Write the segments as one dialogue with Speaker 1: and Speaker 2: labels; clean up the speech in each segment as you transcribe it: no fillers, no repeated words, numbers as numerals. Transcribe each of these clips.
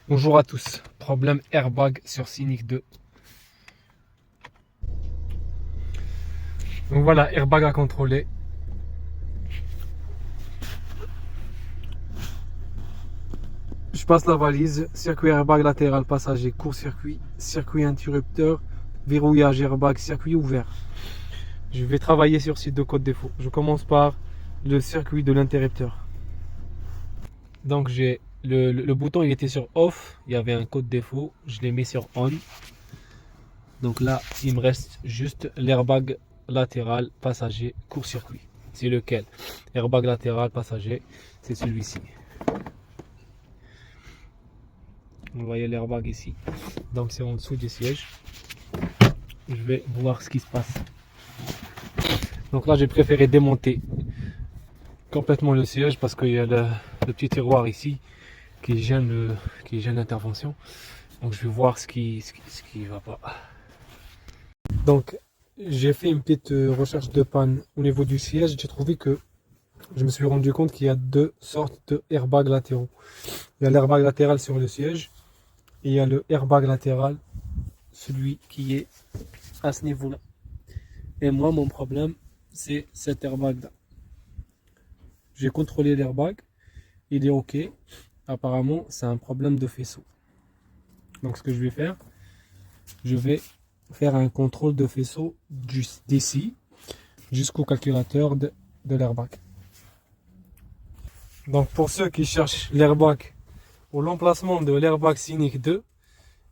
Speaker 1: Bonjour à tous. Problème airbag sur Scénic 2. Donc voilà, airbag à contrôler. Je passe la valise, circuit airbag latéral passager, court-circuit, circuit interrupteur, verrouillage airbag, circuit ouvert. Je vais travailler sur ces deux codes défauts. Je commence par le circuit de l'interrupteur. Donc j'ai le bouton, il était sur off, il y avait un code défaut, je l'ai mis sur on. Donc là, il me reste juste l'airbag latéral passager court-circuit. C'est lequel? Airbag latéral passager, c'est celui-ci. Vous voyez l'airbag ici. Donc c'est en dessous du siège. Je vais voir ce qui se passe. Donc là, j'ai préféré démonter complètement le siège parce qu'il y a le petit tiroir ici qui gêne l'intervention. Donc je vais voir ce qui va pas. Donc j'ai fait une petite recherche de panne au niveau du siège. J'ai trouvé que je me suis rendu compte qu'il y a deux sortes de airbags latéraux. Il y a l'airbag latéral sur le siège et il y a le airbag latéral, celui qui est à ce niveau-là. Et moi, mon problème, c'est cet airbag-là. J'ai contrôlé l'airbag, il est OK. Apparemment, c'est un problème de faisceau. Donc ce que je vais faire, je vais faire un contrôle de faisceau d'ici jusqu'au calculateur de l'airbag. Donc pour ceux qui cherchent l'airbag ou l'emplacement de l'airbag Scénic 2,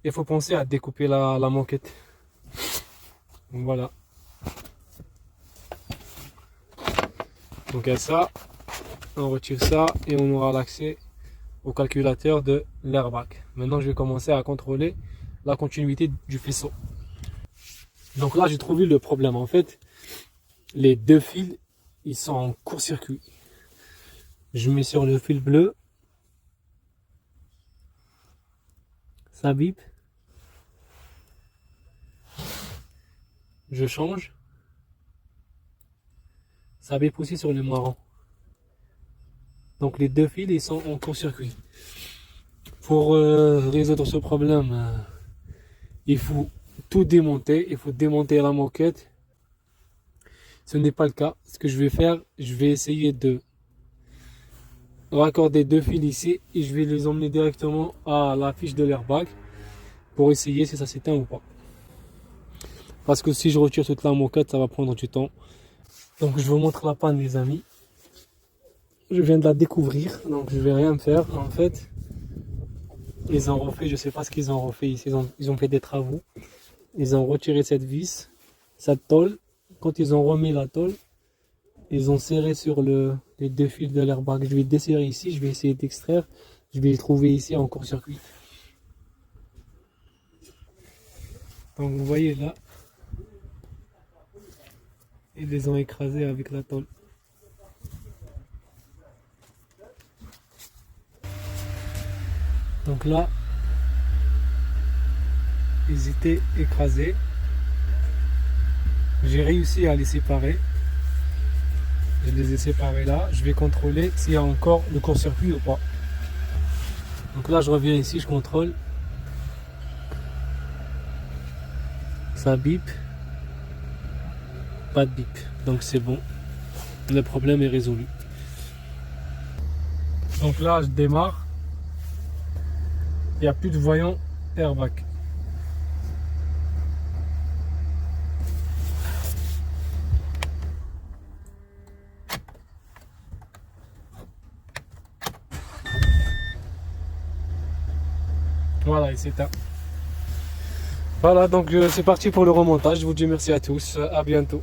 Speaker 1: il faut penser à découper la moquette. Donc voilà. Donc il y a ça, on retire ça et on aura l'accès au calculateur de l'airbag. Maintenant je vais commencer à contrôler la continuité du faisceau. Donc là j'ai trouvé le problème. En fait, les deux fils, ils sont en court-circuit. Je mets sur le fil bleu, ça bip, je change, ça bip aussi sur le marron. Donc les deux fils, ils sont en court-circuit. Pour résoudre ce problème, il faut tout démonter, il faut démonter la moquette. Ce n'est pas le cas. Ce que je vais faire, je vais essayer de raccorder deux fils ici et je vais les emmener directement à la fiche de l'airbag pour essayer si ça s'éteint ou pas. Parce que si je retire toute la moquette, ça va prendre du temps. Donc je vous montre la panne, les amis. Je viens de la découvrir, donc je vais rien faire. En fait, ils ont refait, je sais pas ce qu'ils ont refait ici. Ils ont fait des travaux. Ils ont retiré cette vis, cette tôle. Quand ils ont remis la tôle, ils ont serré sur les deux fils de l'airbag. Je vais desserrer ici, je vais essayer d'extraire. Je vais les trouver ici en court-circuit. Donc vous voyez là, ils les ont écrasés avec la tôle. Donc là, ils étaient écrasés. J'ai réussi à les séparer. Je les ai séparés là. Je vais contrôler s'il y a encore le court-circuit ou pas. Donc là, je reviens ici, je contrôle. Ça bip. Pas de bip. Donc c'est bon. Le problème est résolu. Donc là, je démarre. Il n'y a plus de voyant airbag. Voilà, il s'éteint. Voilà, donc c'est parti pour le remontage. Je vous dis merci à tous. À bientôt.